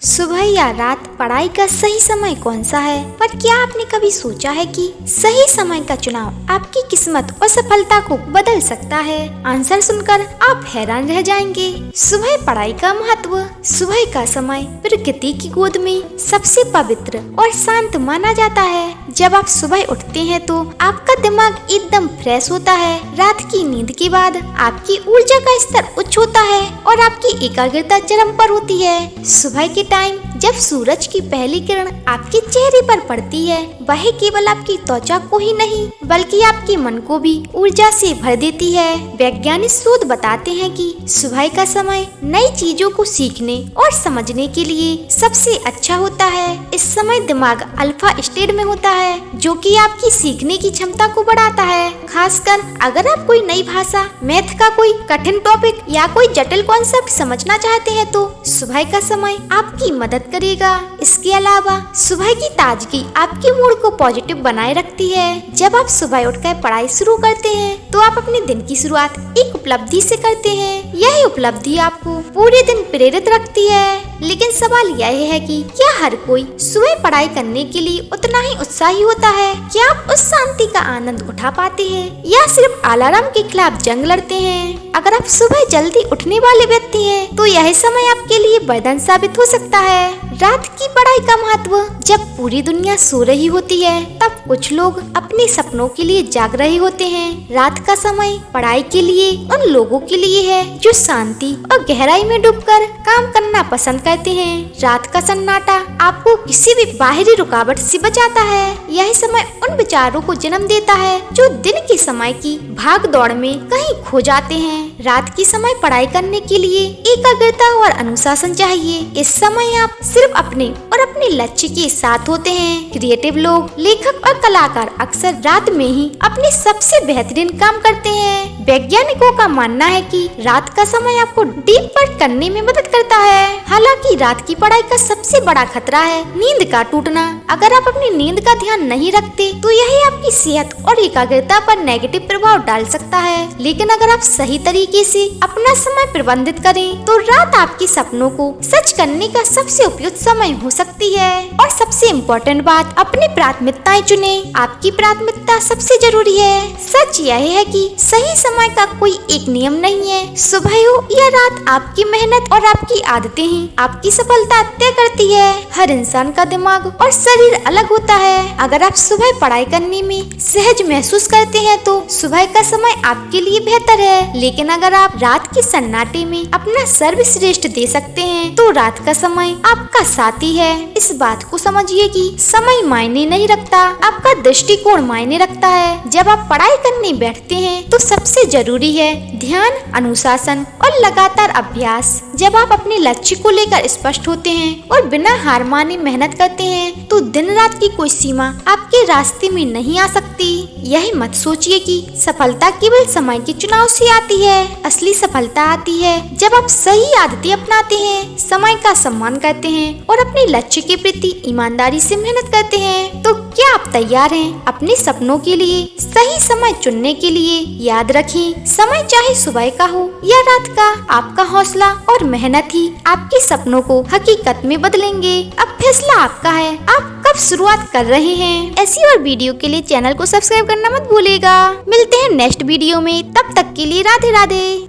सुबह या रात पढ़ाई का सही समय कौन सा है? पर क्या आपने कभी सोचा है कि सही समय का चुनाव आपकी किस्मत और सफलता को बदल सकता है? आंसर सुनकर आप हैरान रह जाएंगे। सुबह पढ़ाई का महत्व। सुबह का समय प्रकृति की गोद में सबसे पवित्र और शांत माना जाता है। जब आप सुबह उठते हैं तो आपका दिमाग एकदम फ्रेश होता है। रात की नींद के बाद आपकी ऊर्जा का स्तर उच्च होता है और आपकी एकाग्रता चरम पर होती है। सुबह के टाइम जब सूरज की पहली किरण आपके चेहरे पर पड़ती है, वह केवल आपकी त्वचा को ही नहीं बल्कि आपके मन को भी ऊर्जा से भर देती है। वैज्ञानिक शोध बताते हैं कि सुबह का समय नई चीजों को सीखने और समझने के लिए सबसे अच्छा होता है। इस समय दिमाग अल्फा स्टेट में होता है, जो कि आपकी सीखने की क्षमता को बढ़ाता है। खासकर अगर आप कोई नई भाषा, मैथ का कोई कठिन टॉपिक या कोई जटिल कॉन्सेप्ट समझना चाहते हैं तो सुबह का समय आपकी मदद करेगा। इसके अलावा सुबह की ताजगी आपके मूड को पॉजिटिव बनाए रखती है। जब आप सुबह उठकर पढ़ाई शुरू करते हैं तो आप अपने दिन की शुरुआत एक उपलब्धि से करते हैं। यह उपलब्धि आपको पूरे दिन प्रेरित रखती है। लेकिन सवाल यह है कि क्या हर कोई सुबह पढ़ाई करने के लिए उतना ही उत्साही होता है? क्या आप उस शांति का आनंद उठा पाते हैं या सिर्फ अलार्म के खिलाफ जंग लड़ते हैं? अगर आप सुबह जल्दी उठने वाले व्यक्ति हैं, तो यह समय आपके लिए वरदान साबित हो सकता है। रात की पढ़ाई का महत्व। जब पूरी दुनिया सो रही होती है, तब कुछ लोग अपने सपनों के लिए जाग रहे होते हैं। रात का समय पढ़ाई के लिए उन लोगों के लिए है जो शांति और गहराई में डूबकर काम करना पसंद करते हैं। रात का सन्नाटा आपको किसी भी बाहरी रुकावट से बचाता है। यह समय उन विचारों को जन्म देता है जो दिन के समय की भाग दौड़ में कहीं खो जाते हैं। रात की समय पढ़ाई करने के लिए एकाग्रता और अनुशासन चाहिए। इस समय आप सिर्फ अपने और अपने लक्ष्य के साथ होते हैं। क्रिएटिव लोग, लेखक और कलाकार अक्सर रात में ही अपने सबसे बेहतरीन काम करते हैं। वैज्ञानिकों का मानना है कि रात का समय आपको डीप वर्क करने में मदद करता है। हालांकि रात की पढ़ाई का सबसे बड़ा खतरा है नींद का टूटना। अगर आप अपनी नींद का ध्यान नहीं रखते तो यह आपकी सेहत और एकाग्रता पर नेगेटिव प्रभाव डाल सकता है। लेकिन अगर आप सही तरीके से अपना समय प्रबंधित करें तो रात आपके सपनों को सच करने का सबसे उपयुक्त समय हो सकती है। और सबसे इम्पोर्टेंट बात, अपनी प्राथमिकताएं चुने। आपकी प्राथमिकता सबसे जरूरी है। सच यह है कि सही समय का कोई एक नियम नहीं है। सुबह हो या रात, आपकी मेहनत और आपकी आदतें ही आपकी सफलता तय करती है। हर इंसान का दिमाग और शरीर अलग होता है। अगर आप सुबह पढ़ाई करने में सहज महसूस करते हैं तो सुबह का समय आपके लिए बेहतर है। लेकिन अगर आप रात के सन्नाटे में अपना सर्वश्रेष्ठ दे सकते हैं तो रात का समय आपका साथी है। इस बात को समझिए कि समय मायने नहीं रखता, आपका दृष्टिकोण मायने रखता है। जब आप पढ़ाई करने बैठते हैं तो सबसे जरूरी है ध्यान, अनुशासन और लगातार अभ्यास। जब आप अपने लक्ष्य को लेकर स्पष्ट होते हैं और बिना हार माने मेहनत करते हैं तो दिन रात की कोई सीमा आपके रास्ते में नहीं आ सकती। यही मत सोचिए कि सफलता केवल समय के चुनाव से आती है। असली सफलता आती है जब आप सही आदतें अपनाते हैं, समय का सम्मान करते हैं और अपने लक्ष्य के प्रति ईमानदारी से मेहनत करते हैं। तो क्या आप तैयार हैं अपने सपनों के लिए सही समय चुनने के लिए? याद रखें, समय चाहे सुबह का हो या रात का, आपका हौसला और मेहनत ही आपके सपनों को हकीकत में बदलेंगे। अब फैसला आपका है, आप कब शुरुआत कर रहे हैं। ऐसी और वीडियो के लिए चैनल को सब्सक्राइब करना मत भूलिएगा। मिलते हैं नेक्स्ट वीडियो में, तब तक के लिए राधे राधे।